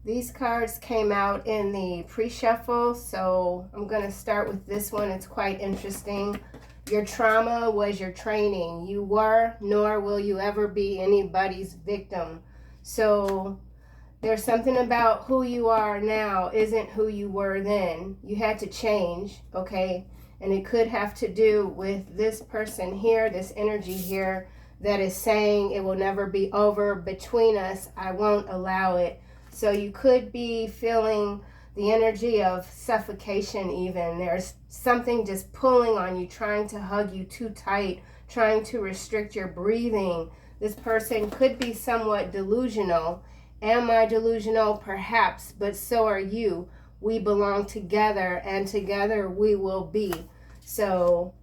These cards came out in the pre-shuffle, so I'm going to start with this one. It's quite interesting. Your trauma was your training. You were, nor will you ever be anybody's victim. So there's something about who you are now isn't who you were then. You had to change, okay? And it could have to do with this person here, this energy here, that is saying it will never be over between us. I won't allow it. So you could be feeling the energy of suffocation even. There's something just pulling on you, trying to hug you too tight, trying to restrict your breathing. This person could be somewhat delusional. Am I delusional? Perhaps, but so are you. We belong together, and together we will be. So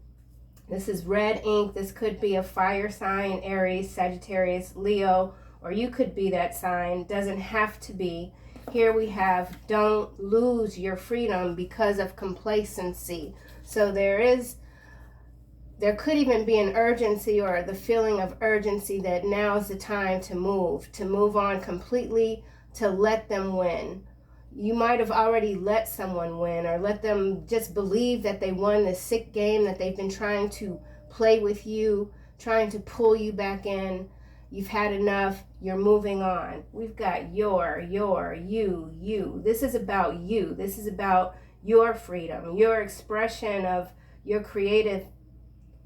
this is red ink. This could be a fire sign, Aries, Sagittarius, Leo, or you could be that sign. Doesn't have to be. Here we have, don't lose your freedom because of complacency. So there could even be an urgency or the feeling of urgency that now is the time to move on completely, to let them win. You might have already let someone win, or let them just believe that they won this sick game that they've been trying to play with you, trying to pull you back in. You've had enough. You're moving on. We've got you. This is about you. This is about your freedom, your expression of your creative,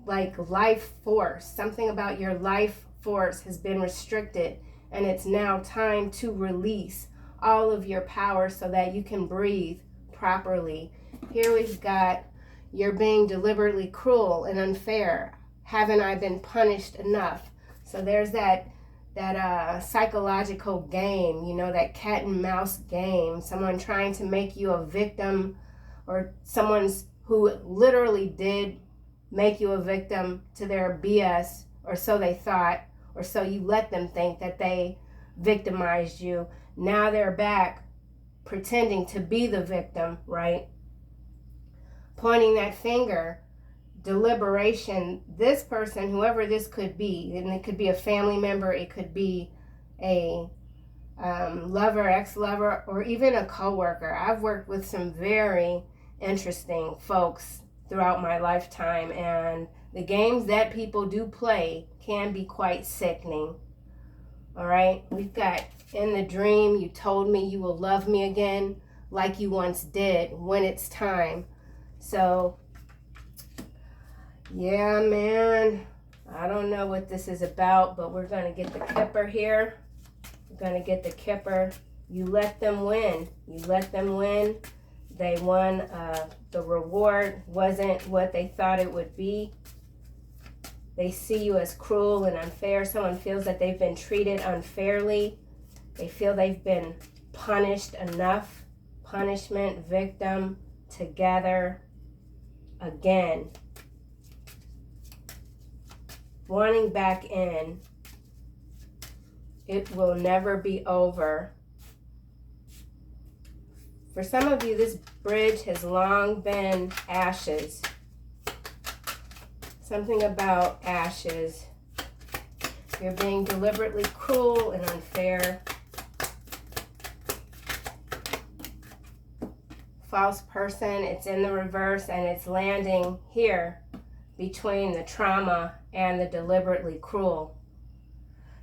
life force. Something about your life force has been restricted, and it's now time to release all of your power so that you can breathe properly. Here we've got, you're being deliberately cruel and unfair. Haven't I been punished enough? So there's that psychological game, that cat and mouse game. Someone trying to make you a victim, or someone who literally did make you a victim to their BS, or so they thought, or so you let them think that they victimized you. Now they're back pretending to be the victim, right? Pointing that finger, deliberation. This person, whoever this could be, and it could be a family member, it could be a lover, ex-lover, or even a co-worker. I've worked with some very interesting folks throughout my lifetime, and the games that people do play can be quite sickening. All right, we've got, in the dream, you told me you will love me again like you once did when it's time. So, yeah, man, I don't know what this is about, but we're going to get the Kipper here. We're going to get the Kipper. You let them win. You let them win. They won. The reward wasn't what they thought it would be. They see you as cruel and unfair. Someone feels that they've been treated unfairly. They feel they've been punished enough. Punishment, victim, together, again. Wanting back in. It will never be over. For some of you, this bridge has long been ashes. Something about ashes. You're being deliberately cruel and unfair. False person, it's in the reverse, and it's landing here between the trauma and the deliberately cruel.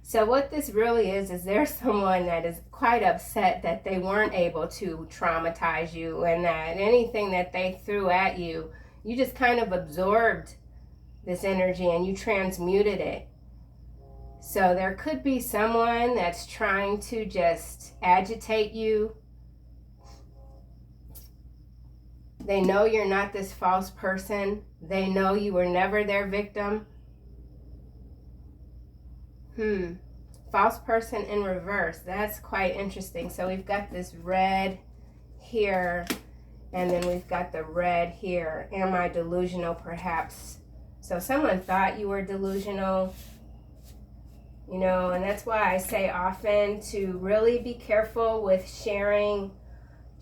So what this really is there's someone that is quite upset that they weren't able to traumatize you, and that anything that they threw at you, you just kind of absorbed this energy and you transmuted it. So there could be someone that's trying to just agitate you. They know you're not this false person. They know you were never their victim. False person in reverse. That's quite interesting. So we've got this red here, and then we've got the red here. Am I delusional? Perhaps. So someone thought you were delusional, and that's why I say often to really be careful with sharing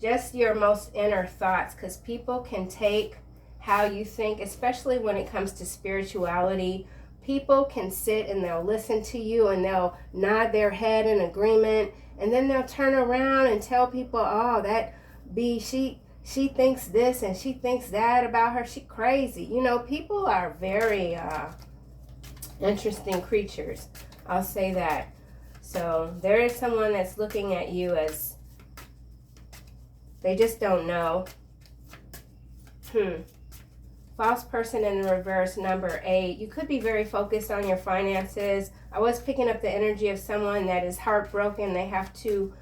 just your most inner thoughts, because people can take how you think, especially when it comes to spirituality. people can sit and they'll listen to you and they'll nod their head in agreement, and then they'll turn around and tell people, oh, that she thinks this and she thinks that about her. She crazy. You know, people are very interesting creatures. I'll say that. So there is someone that's looking at you as they just don't know. False person in the reverse, number 8. You could be very focused on your finances. I was picking up the energy of someone that is heartbroken. They have to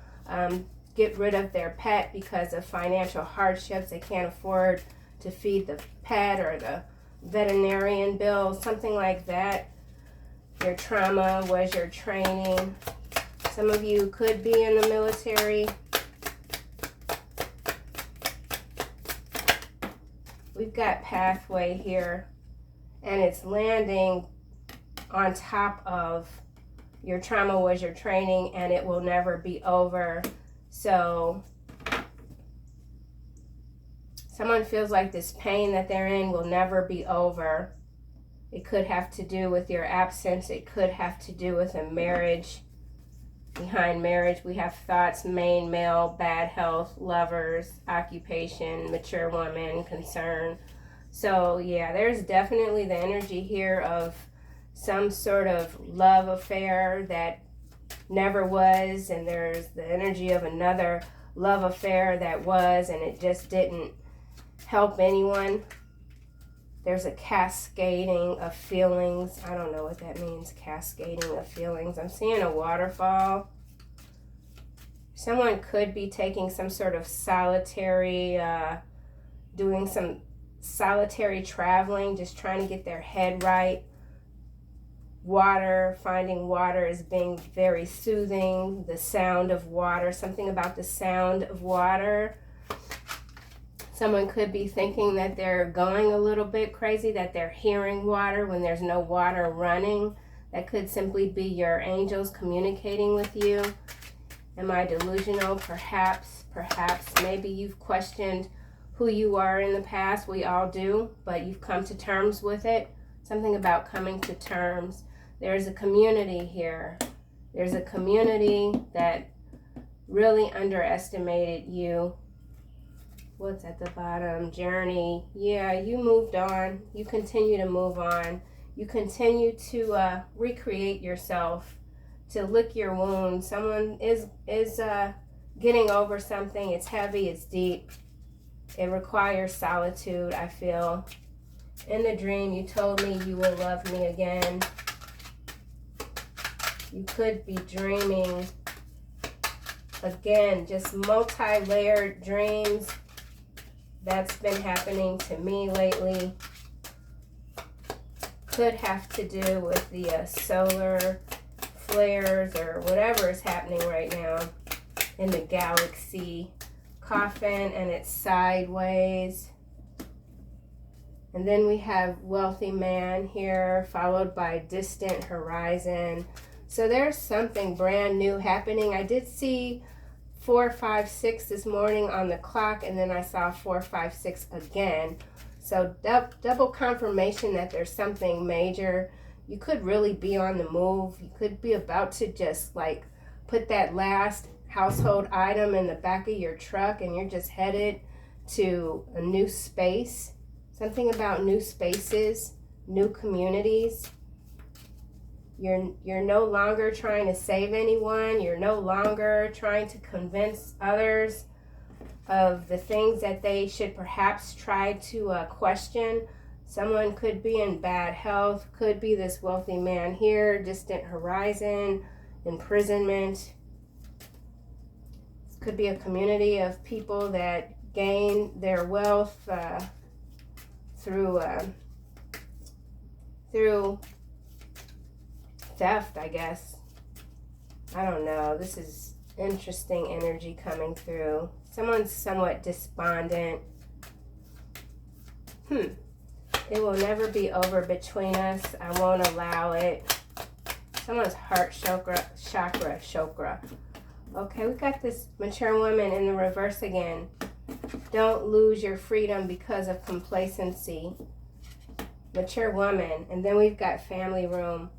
get rid of their pet because of financial hardships. They can't afford to feed the pet or the veterinarian bill, something like that. Your trauma was your training. Some of you could be in the military. We've got pathway here, and it's landing on top of your trauma was your training, and it will never be over. So someone feels like this pain that they're in will never be over. It could have to do with your absence. It could have to do with a marriage. Behind marriage, we have thoughts, main male, bad health, lovers, occupation, mature woman, concern. So yeah, there's definitely the energy here of some sort of love affair that never was, and there's the energy of another love affair that was, and it just didn't help anyone. There's a cascading of feelings. I don't know what that means, cascading of feelings. I'm seeing a waterfall. Someone could be taking some sort of solitary, doing some solitary traveling, just trying to get their head right. Water, finding water as being very soothing. The sound of water, something about the sound of water. Someone could be thinking that they're going a little bit crazy, that they're hearing water when there's no water running. That could simply be your angels communicating with you. Am I delusional? Perhaps. Maybe you've questioned who you are in the past. We all do, but you've come to terms with it. Something about coming to terms. There's a community here. There's a community that really underestimated you. What's at the bottom? Journey. Yeah, you moved on. You continue to move on. You continue to recreate yourself, to lick your wounds. Someone is getting over something. It's heavy. It's deep. It requires solitude, I feel. In the dream, you told me you will love me again. You could be dreaming. Again, just multi-layered dreams. That's been happening to me lately. Could have to do with the solar flares or whatever is happening right now in the galaxy. Coffin, and it's sideways. And then we have wealthy man here, followed by distant horizon. So there's something brand new happening. I did see 456 this morning on the clock, and then I saw 456 again. So double confirmation that there's something major. You could really be on the move. You could be about to just like put that last household item in the back of your truck, and you're just headed to a new space. Something about new spaces, new communities. You're no longer trying to save anyone. You're no longer trying to convince others of the things that they should perhaps try to question. Someone could be in bad health, could be this wealthy man here, distant horizon, imprisonment. Could be a community of people that gain their wealth through theft, I guess. I don't know. This is interesting energy coming through. Someone's somewhat despondent. It will never be over between us. I won't allow it. Someone's heart chakra. Okay, we got this mature woman in the reverse again. Don't lose your freedom because of complacency. mature woman. And then we've got family room.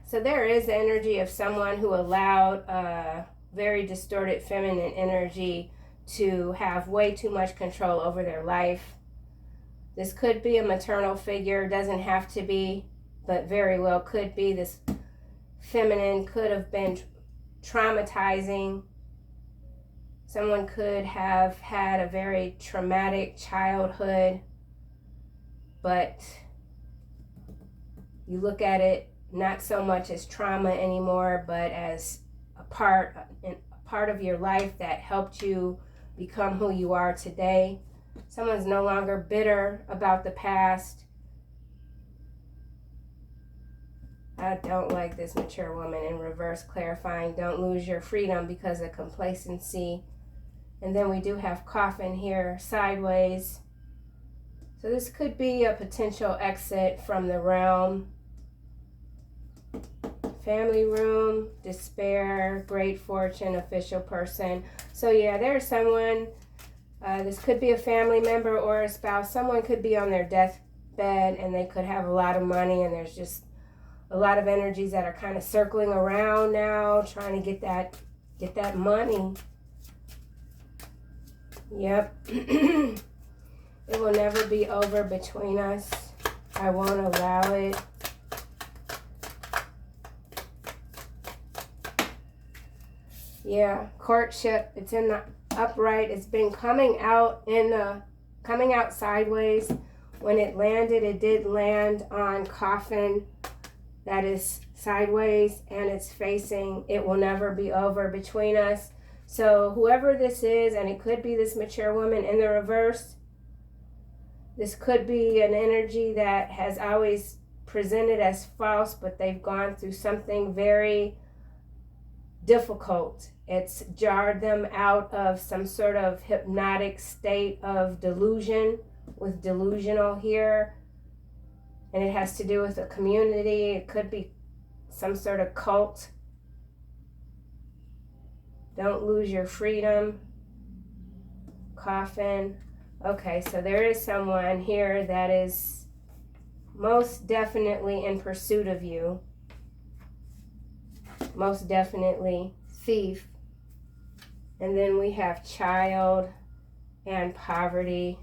So there is the energy of someone who allowed very distorted feminine energy to have way too much control over their life. This could be a maternal figure, doesn't have to be, but very well could be. This feminine could have been traumatizing. Someone could have had a very traumatic childhood, but you look at it not so much as trauma anymore, but as a part of your life that helped you become who you are today. Someone's no longer bitter about the past. I don't like this mature woman in reverse, clarifying. Don't lose your freedom because of complacency. And then we do have coffin here, sideways. So this could be a potential exit from the realm. Family room, despair, great fortune, official person. So yeah, there's someone, this could be a family member or a spouse. Someone could be on their deathbed and they could have a lot of money, and there's just a lot of energies that are kind of circling around now, trying to get that money. Yep. It will never be over between us. I won't allow it. Yeah, courtship. It's in the upright. It's been coming out sideways. When it landed, it did land on coffin that is sideways, and it's facing, it will never be over between us. So whoever this is, and it could be this mature woman in the reverse, this could be an energy that has always presented as false, but they've gone through something very difficult. It's jarred them out of some sort of hypnotic state of delusion, with delusional here. And it has to do with a community. It could be some sort of cult. Don't lose your freedom. Coffin. Okay, so there is someone here that is most definitely in pursuit of you. Most definitely thief. And then we have child and poverty.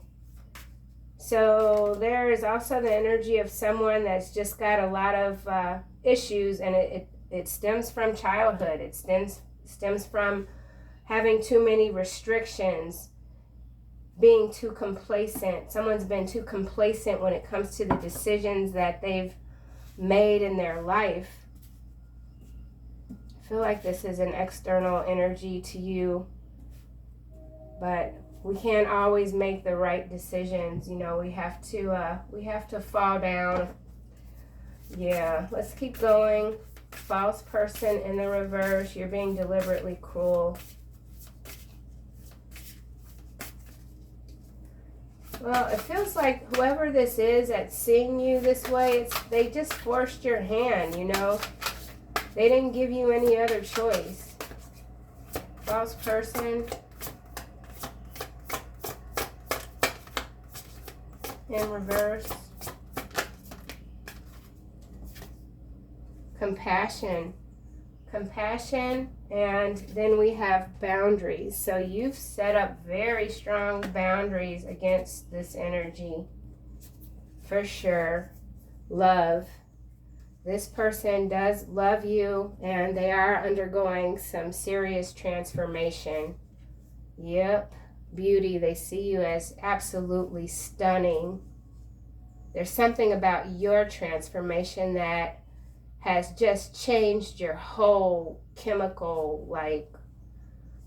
So there is also the energy of someone that's just got a lot of issues, and it stems from childhood. It stems from having too many restrictions, being too complacent. Someone's been too complacent when it comes to the decisions that they've made in their life. I feel like this is an external energy to you, but we can't always make the right decisions. You know, we have to fall down. Yeah, let's keep going. False person in the reverse. You're being deliberately cruel. Well, it feels like whoever this is that's seeing you this way, they just forced your hand, you know. They didn't give you any other choice. False person in reverse. Compassion. Compassion, and then we have boundaries. So you've set up very strong boundaries against this energy. For sure. Love. This person does love you, and they are undergoing some serious transformation. Yep. Beauty. They see you as absolutely stunning. There's something about your transformation that has just changed your whole chemical, like,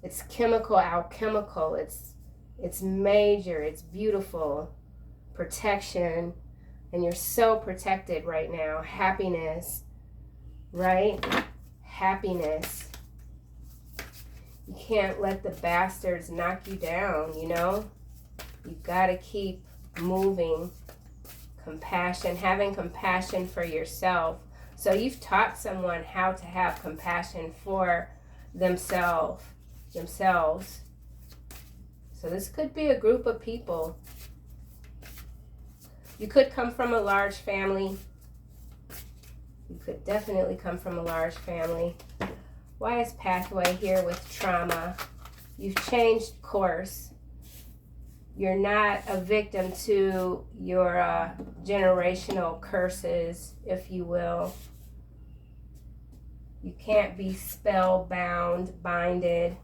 it's chemical, alchemical. It's major. It's beautiful. Protection. And you're so protected right now. Happiness, right? Happiness. You can't let the bastards knock you down, you know? You gotta keep moving. Compassion, having compassion for yourself. So you've taught someone how to have compassion for themselves. So this could be a group of people. You could come from a large family. You could definitely come from a large family. Why is pathway here with trauma? You've changed course. You're not a victim to your generational curses, if you will. You can't be spellbound, binded.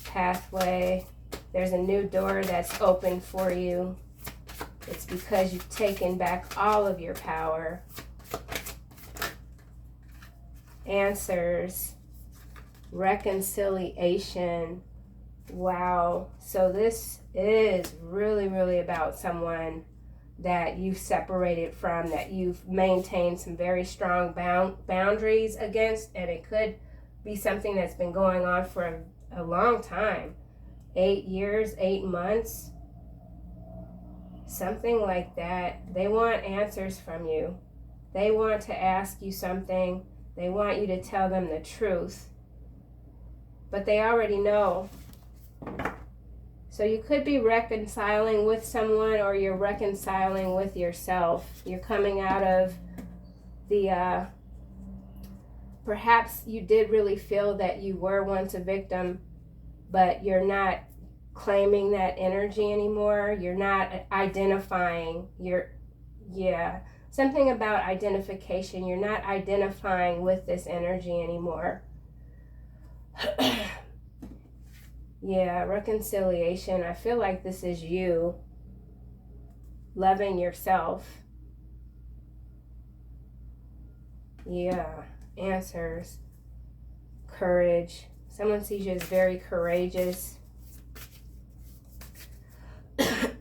Pathway. There's a new door that's open for you. It's because you've taken back all of your power. Answers. Reconciliation. Wow. So this is really, really about someone that you've separated from, that you've maintained some very strong boundaries against, and it could be something that's been going on for a long time. 8 years, 8 months, something like that. They want answers from you. They want to ask you something. They want you to tell them the truth. But they already know. So you could be reconciling with someone, or you're reconciling with yourself. You're coming out of the, perhaps you did really feel that you were once a victim, but you're not claiming that energy anymore. You're not identifying. Something about identification. You're not identifying with this energy anymore. Yeah, reconciliation. I feel like this is you loving yourself. Yeah, answers. Courage. Someone sees you as very courageous.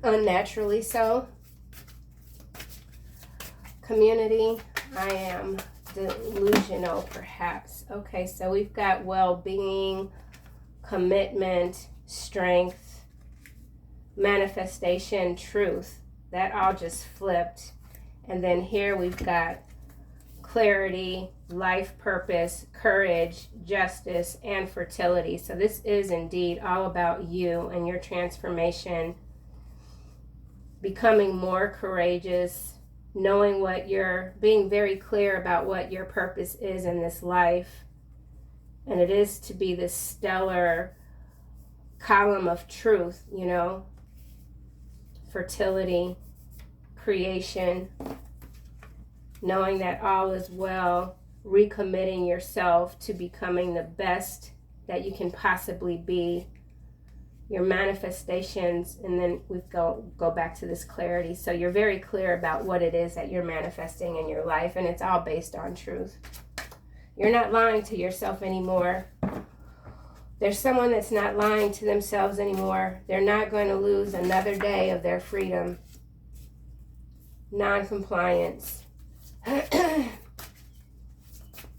Unnaturally so. Community. I am delusional, perhaps. Okay, so we've got well-being, commitment, strength, manifestation, truth. That all just flipped. And then here we've got clarity, life purpose, courage, justice, and fertility. So this is indeed all about you and your transformation, becoming more courageous, knowing what being very clear about what your purpose is in this life. And it is to be this stellar column of truth, fertility, creation, knowing that all is well, recommitting yourself to becoming the best that you can possibly be, your manifestations, and then we go back to this clarity. So you're very clear about what it is that you're manifesting in your life, and it's all based on truth. You're not lying to yourself anymore. There's someone that's not lying to themselves anymore. They're not going to lose another day of their freedom. Non-compliance.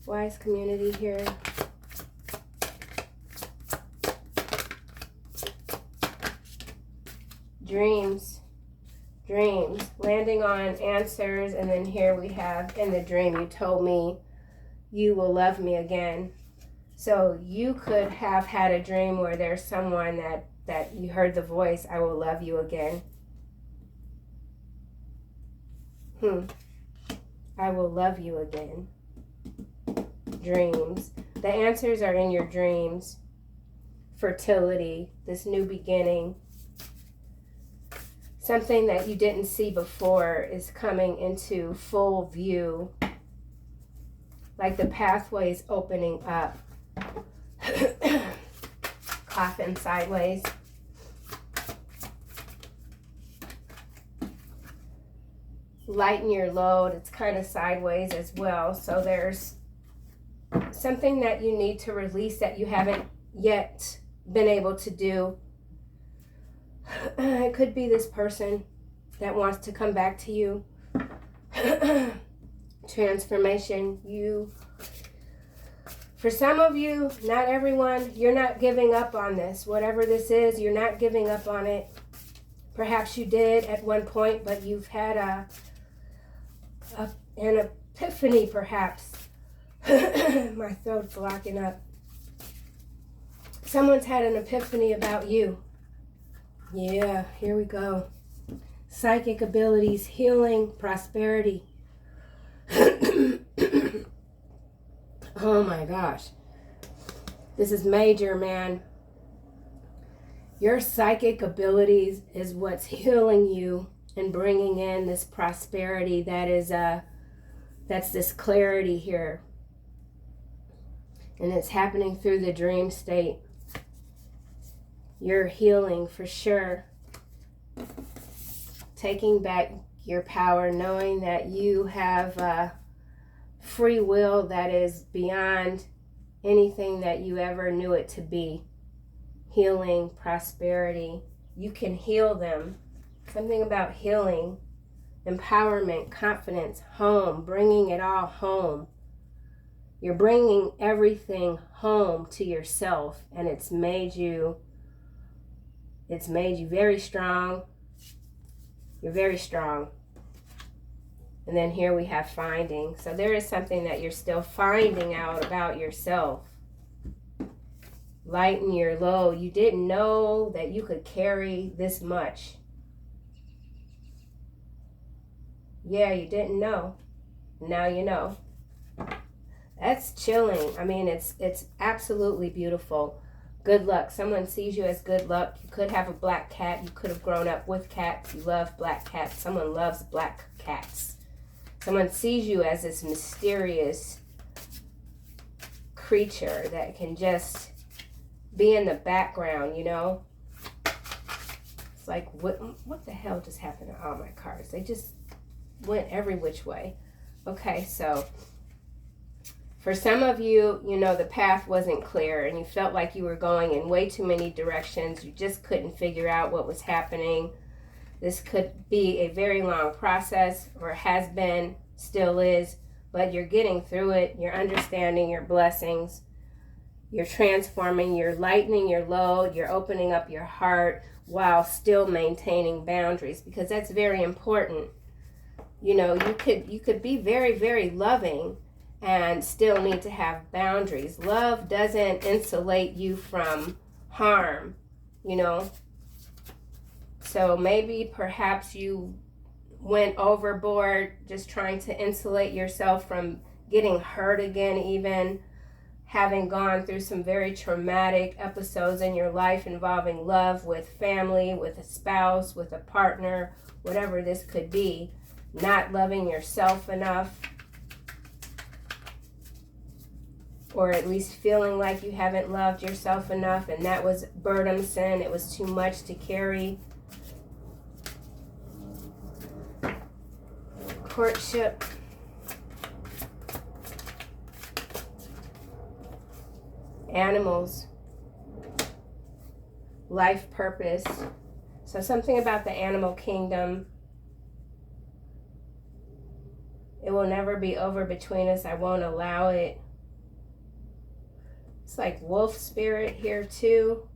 Wise community here. Dreams. Landing on answers, and then here we have, in the dream, you told me you will love me again. So you could have had a dream where there's someone that you heard the voice, I will love you again. I will love you again. Dreams. The answers are in your dreams. Fertility, this new beginning. Something that you didn't see before is coming into full view. Like the pathway is opening up. Coffin sideways. Lighten your load. It's kind of sideways as well. So there's something that you need to release that you haven't yet been able to do. It could be this person that wants to come back to you. Transformation. For some of you, not everyone, you're not giving up on this. Whatever this is, you're not giving up on it. Perhaps you did at one point, but you've had an epiphany, perhaps. My throat's blocking up. Someone's had an epiphany about you. Yeah, here we go. psychic abilities, healing, prosperity. Oh my gosh. This is major, man. Your psychic abilities is what's healing you and bringing in this prosperity that is that's this clarity here. And it's happening through the dream state. You're healing for sure. Taking back your power, knowing that you have free will that is beyond anything that you ever knew it to be. Healing, prosperity. You can heal them. Something about healing, empowerment, confidence, home, bringing it all home. You're bringing everything home to yourself, and it's made you very strong. You're very strong. And then here we have finding. So there is something that you're still finding out about yourself. Lighten your load. You didn't know that you could carry this much. Yeah, you didn't know. Now you know. That's chilling. I mean, it's absolutely beautiful. Good luck. Someone sees you as good luck. You could have a black cat. You could have grown up with cats. You love black cats. Someone loves black cats. Someone sees you as this mysterious creature that can just be in the background, you know? It's like, what the hell just happened to all my cards? They just went every which way. Okay, so for some of you, you know, the path wasn't clear and you felt like you were going in way too many directions. You just couldn't figure out what was happening. This could be a very long process, or has been, still is, but you're getting through it. You're understanding your blessings. You're transforming, you're lightening your load, you're opening up your heart while still maintaining boundaries, because that's very important. You know, you could be very, very loving and still need to have boundaries. Love doesn't insulate you from harm, you know. So maybe perhaps you went overboard just trying to insulate yourself from getting hurt again, even having gone through some very traumatic episodes in your life involving love with family, with a spouse, with a partner, whatever this could be. Not loving yourself enough, or at least feeling like you haven't loved yourself enough, and that was burdensome. It was too much to carry. Courtship. Animals. Life purpose. So something about the animal kingdom. It will never be over between us. I won't allow it. It's like wolf spirit here too.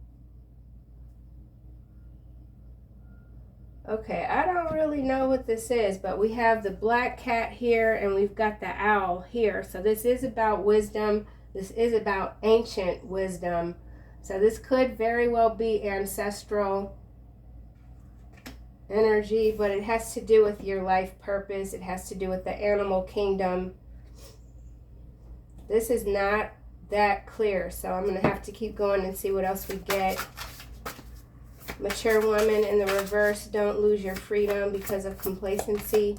Okay, I don't really know what this is, but we have the black cat here and we've got the owl here. So this is about wisdom. This is about ancient wisdom. So this could very well be ancestral energy, but it has to do with your life purpose. It has to do with the animal kingdom. This is not that clear, so I'm going to have to keep going and see what else we get. Mature woman in the reverse. Don't lose your freedom because of complacency.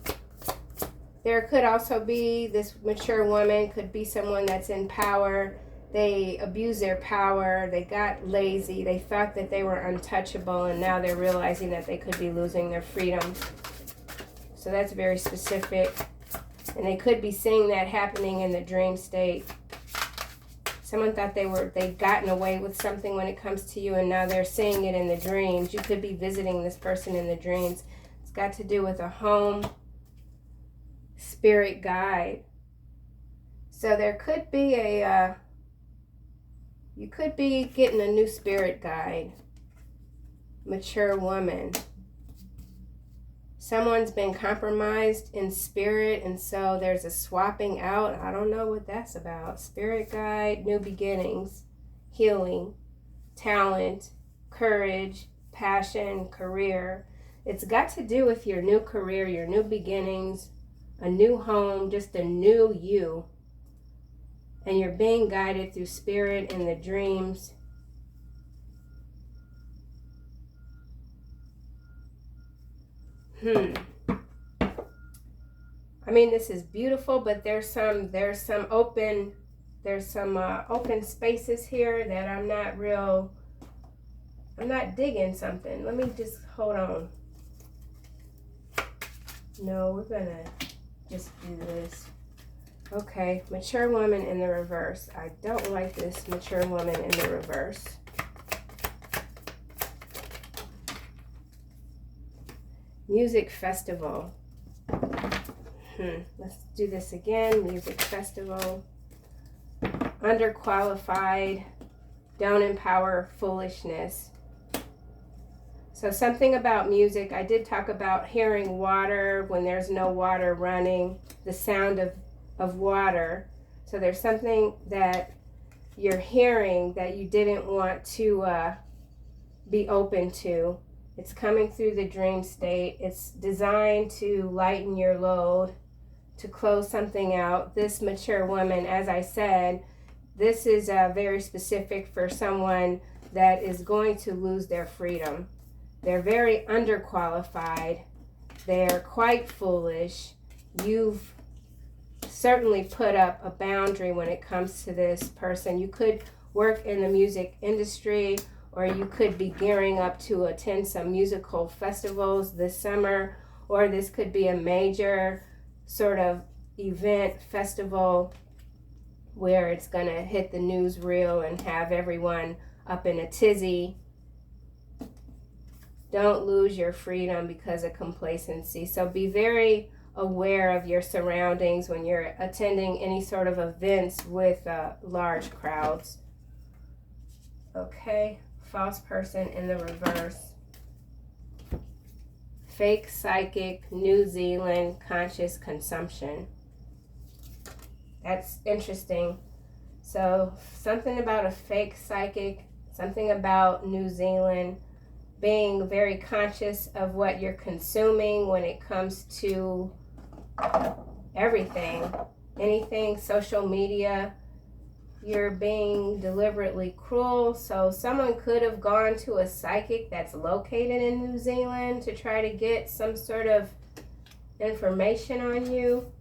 There could also be this mature woman, could be someone that's in power. They abuse their power. They got lazy. They thought that they were untouchable, and now they're realizing that they could be losing their freedom. So that's very specific. And they could be seeing that happening in the dream state. Someone thought they'd gotten away with something when it comes to you, and now they're seeing it in the dreams. You could be visiting this person in the dreams. It's got to do with a home spirit guide. So there could be you could be getting a new spirit guide. Mature woman. Someone's been compromised in spirit, and so there's a swapping out. I don't know what that's about. Spirit guide, new beginnings, healing, talent, courage, passion, career. It's got to do with your new career, your new beginnings, a new home, just a new you. And you're being guided through spirit in the dreams. I mean, this is beautiful, but there's some open spaces here that I'm not digging something. Let me just hold on. No, we're gonna just do this. Okay, mature woman in the reverse. I don't like this mature woman in the reverse. Music festival. Let's do this again. Music festival. Underqualified. Don't empower foolishness. So something about music. I did talk about hearing water when there's no water running. The sound of water. So there's something that you're hearing that you didn't want to be open to. It's coming through the dream state. It's designed to lighten your load, to close something out. This mature woman, as I said, this is very specific for someone that is going to lose their freedom. They're very underqualified. They're quite foolish. You've certainly put up a boundary when it comes to this person. You could work in the music industry, or you could be gearing up to attend some musical festivals this summer, or this could be a major sort of event, festival, where it's going to hit the newsreel and have everyone up in a tizzy. Don't lose your freedom because of complacency. So be very aware of your surroundings when you're attending any sort of events with large crowds. Okay, false person in the reverse. Fake psychic, New Zealand, conscious consumption. That's interesting. So something about a fake psychic, something about New Zealand, being very conscious of what you're consuming when it comes to everything, anything, social media. You're being deliberately cruel. So someone could have gone to a psychic that's located in New Zealand to try to get some sort of information on you.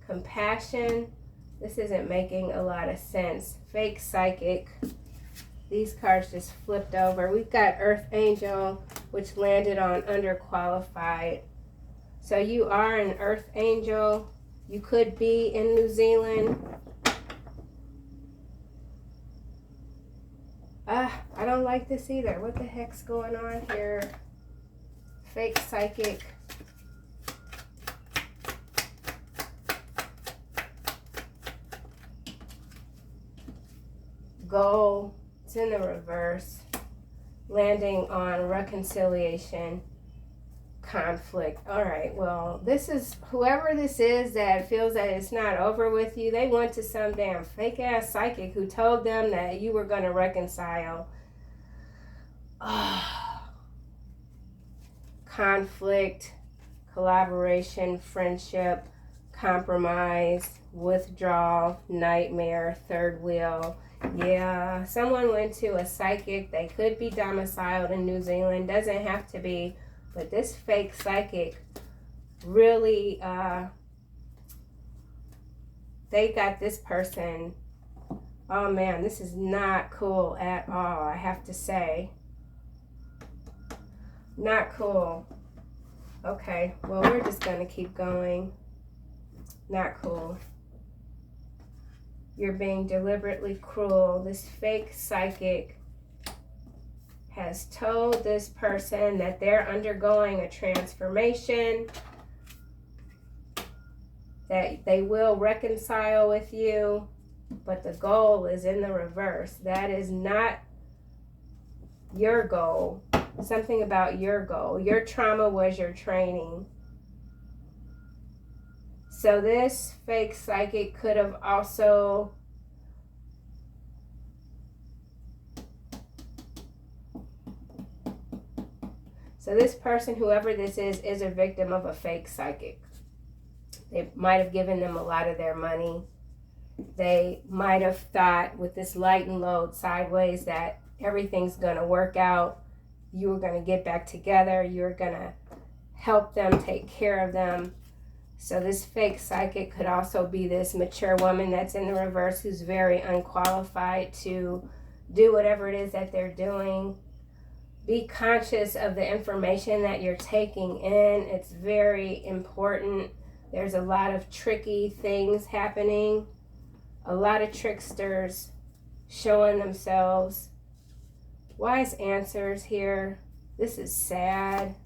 Compassion. This isn't making a lot of sense. Fake psychic. These cards just flipped over. We've got Earth Angel, which landed on underqualified. So you are an Earth Angel. You could be in New Zealand. I don't like this either. What the heck's going on here? Fake psychic. Goal. It's in the reverse. Landing on reconciliation. Conflict. All right, well, this is whoever this is that feels that it's not over with you. They went to some damn fake ass psychic who told them that you were going to reconcile. Conflict, collaboration, friendship, compromise, withdrawal, nightmare, third wheel. Yeah, someone went to a psychic. They could be domiciled in New Zealand. Doesn't have to be. But this fake psychic really, they got this person. Oh man, this is not cool at all, I have to say. Not cool. Okay, well, we're just going to keep going. Not cool. You're being deliberately cruel. This fake psychic has told this person that they're undergoing a transformation, that they will reconcile with you, but the goal is in the reverse. That is not your goal. Something about your goal. Your trauma was your training. So this fake psychic could have also So this person, whoever this is a victim of a fake psychic. They might have given them a lot of their money. They might have thought with this light and load sideways that everything's going to work out. You were going to get back together. You're going to help them, take care of them. So this fake psychic could also be this mature woman that's in the reverse who's very unqualified to do whatever it is that they're doing. Be conscious of the information that you're taking in. It's very important. There's a lot of tricky things happening. A lot of tricksters showing themselves. Wise answers here. This is sad.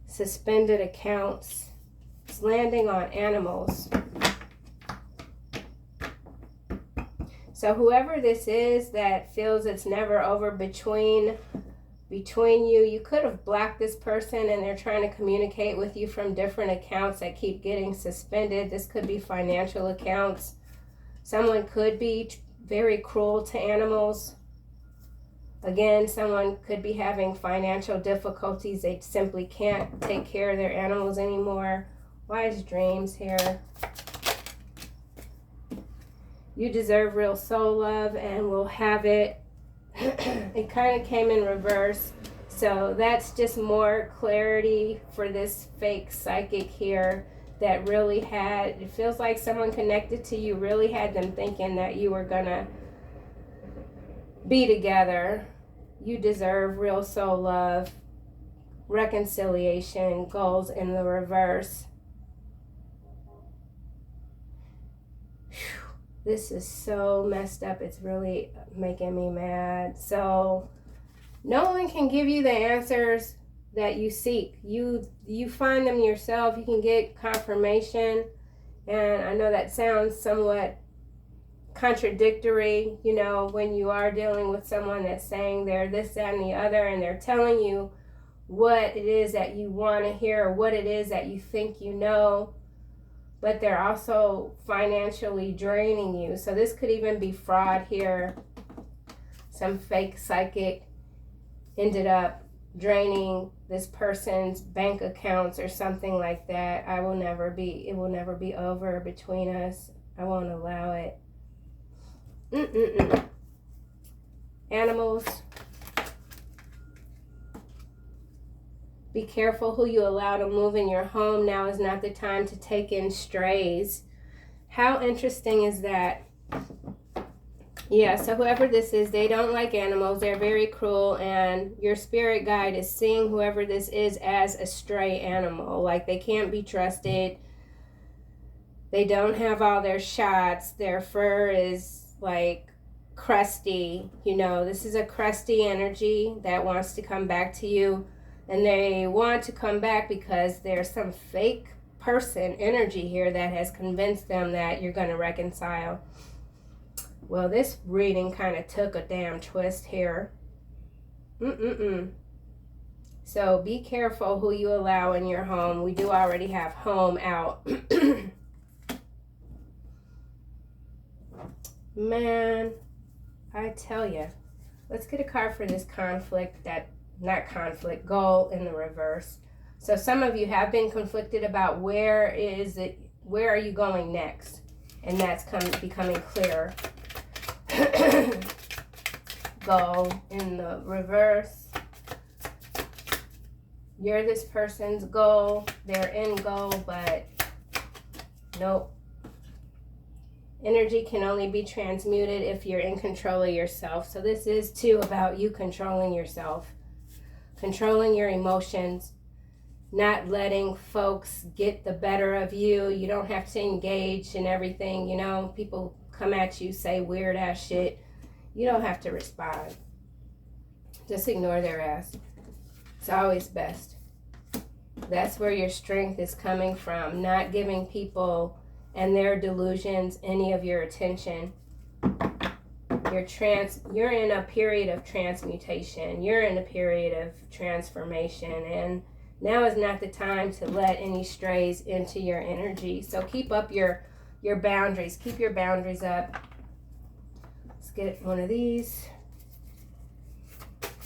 Suspended accounts. It's landing on animals. So whoever this is that feels it's never over between you, you could have blocked this person and they're trying to communicate with you from different accounts that keep getting suspended. This could be financial accounts. Someone could be very cruel to animals. Again, someone could be having financial difficulties. They simply can't take care of their animals anymore. Wise dreams here. You deserve real soul love and will have it. It kind of came in reverse. So that's just more clarity for this fake psychic here that really had, it feels like someone connected to you really had them thinking that you were gonna be together. You deserve real soul love, reconciliation, goals in the reverse. This is so messed up. It's really making me mad. So no one can give you the answers that you seek. You find them yourself. You can get confirmation. And I know that sounds somewhat contradictory, you know, when you are dealing with someone that's saying they're this, that, and the other, and they're telling you what it is that you want to hear or what it is that you think you know, but they're also financially draining you. So this could even be fraud here. Some fake psychic ended up draining this person's bank accounts or something like that. It will never be over between us. I won't allow it. Animals. Be careful who you allow to move in your home. Now is not the time to take in strays. How interesting is that? Yeah, so whoever this is, they don't like animals. They're very cruel, and your spirit guide is seeing whoever this is as a stray animal. Like, they can't be trusted. They don't have all their shots. Their fur is like crusty. You know, this is a crusty energy that wants to come back to you. And they want to come back because there's some fake person energy here that has convinced them that you're going to reconcile. Well, this reading kind of took a damn twist here. So be careful who you allow in your home. We do already have home out. Man, I tell you. Let's get a card for this conflict goal in the reverse. So some of you have been conflicted about where are you going next? And that's becoming clearer. Goal in the reverse. You're this person's goal, their end goal, but nope. Energy can only be transmuted if you're in control of yourself. So this is too about you controlling yourself. Controlling your emotions, not letting folks get the better of you. You don't have to engage in everything, you know. People come at you, say weird ass shit. You don't have to respond. Just ignore their ass. It's always best. That's where your strength is coming from, not giving people and their delusions any of your attention. You're in a period of transmutation. You're in a period of transformation, and Now is not the time to let any strays into your energy. So keep up your boundaries. Keep your boundaries up. Let's get one of these.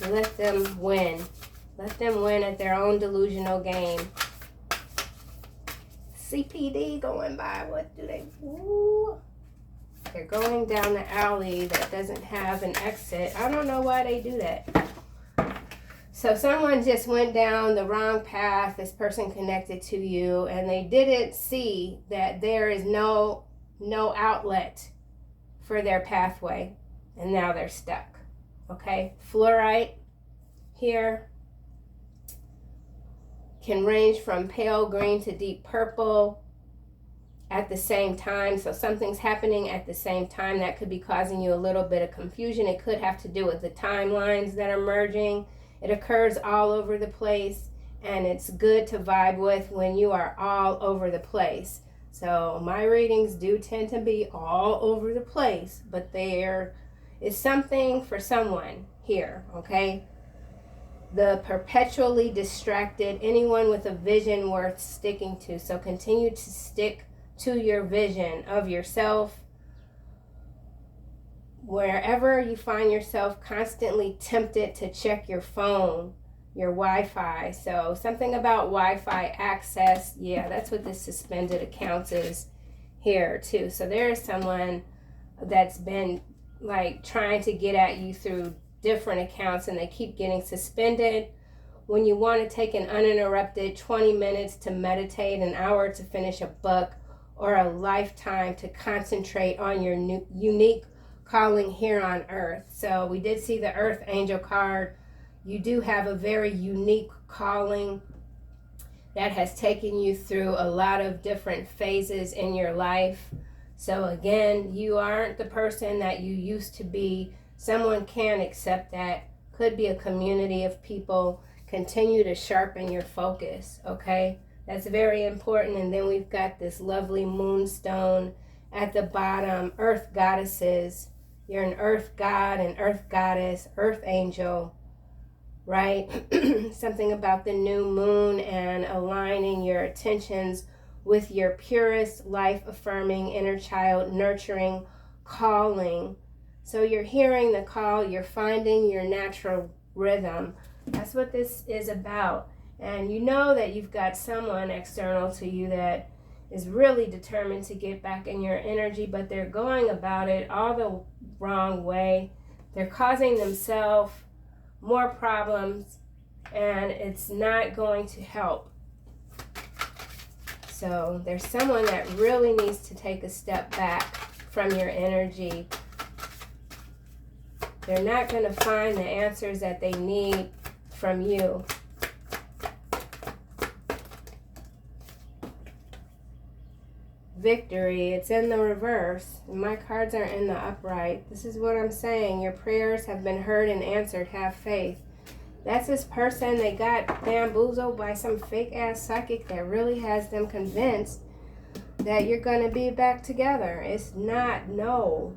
Let them win. Let them win at their own delusional game. CPD going by. What do they do? They're going down the alley that doesn't have an exit. I don't know why they do that. So someone just went down the wrong path, this person connected to you, and they didn't see that there is no outlet for their pathway, and now they're stuck. Okay, fluorite here can range from pale green to deep purple at the same time. So something's happening at the same time that could be causing you a little bit of confusion. It could have to do with the timelines that are merging. It occurs all over the place, and it's good to vibe with when you are all over the place. So my readings do tend to be all over the place, but there is something for someone here, okay? The perpetually distracted, anyone with a vision worth sticking to. So continue to stick to your vision of yourself. Wherever you find yourself constantly tempted to check your phone, your Wi-Fi. So something about Wi-Fi access. Yeah, that's what this suspended accounts is here too. So there is someone that's been like trying to get at you through different accounts, and they keep getting suspended. When you want to take an uninterrupted 20 minutes to meditate, an hour to finish a book, or a lifetime to concentrate on your unique calling here on earth. So we did see the Earth Angel card. You do have a very unique calling that has taken you through a lot of different phases in your life. So again, you aren't the person that you used to be. Someone can accept that. Could be a community of people. Continue to sharpen your focus, okay? That's very important. And then we've got this lovely moonstone at the bottom. Earth goddesses. You're an earth god, an earth goddess, earth angel, right? Something about the new moon and aligning your attentions with your purest, life-affirming inner child, nurturing calling. So you're hearing the call, you're finding your natural rhythm. That's what this is about. And you know that you've got someone external to you that is really determined to get back in your energy, but they're going about it all the wrong way. They're causing themselves more problems, and it's not going to help. So there's someone that really needs to take a step back from your energy. They're not going to find the answers that they need from you. Victory, it's in the reverse. My cards are in the upright. This is what I'm saying. Your prayers have been heard and answered. Have faith. That's this person. They got bamboozled by some fake ass psychic that really has them convinced that you're going to be back together. It's not. No.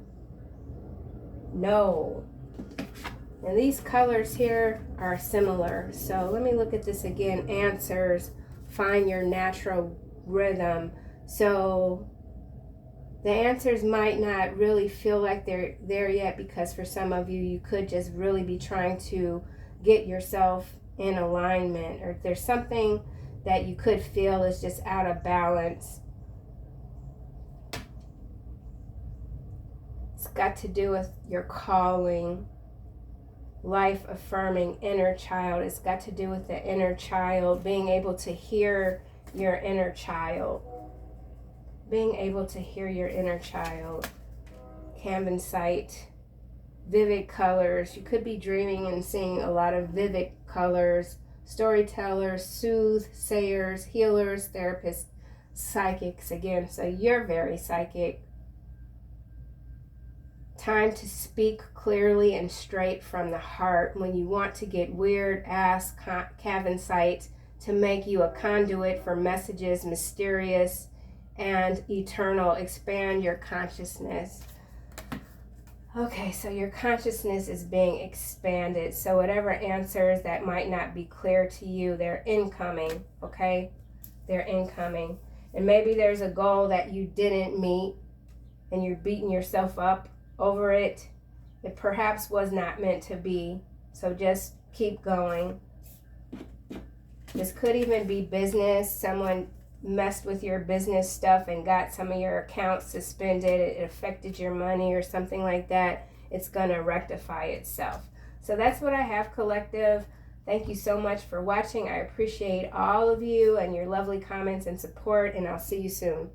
And these colors here are similar. So let me look at this again. Answers. Find your natural rhythm. So the answers might not really feel like they're there yet, because for some of you, you could just really be trying to get yourself in alignment, or if there's something that you could feel is just out of balance. It's got to do with your calling, life-affirming inner child. It's got to do with the inner child, being able to hear your inner child. Being able to hear your inner child. Canvas sight. Vivid colors. You could be dreaming and seeing a lot of vivid colors. Storytellers, soothsayers, healers, therapists, psychics. Again, so you're very psychic. Time to speak clearly and straight from the heart. When you want to get weird, ask Canvas sight to make you a conduit for messages, mysterious and eternal. Expand your consciousness. Okay, so your consciousness is being expanded. So whatever answers that might not be clear to you, they're incoming, okay? They're incoming. And maybe there's a goal that you didn't meet and you're beating yourself up over it. It perhaps was not meant to be. So just keep going. This could even be business. Someone messed with your business stuff and got some of your accounts suspended. It affected your money or something like that. It's going to rectify itself. So that's what I have, collective. Thank you so much for watching. I appreciate all of you and your lovely comments and support, and I'll see you soon.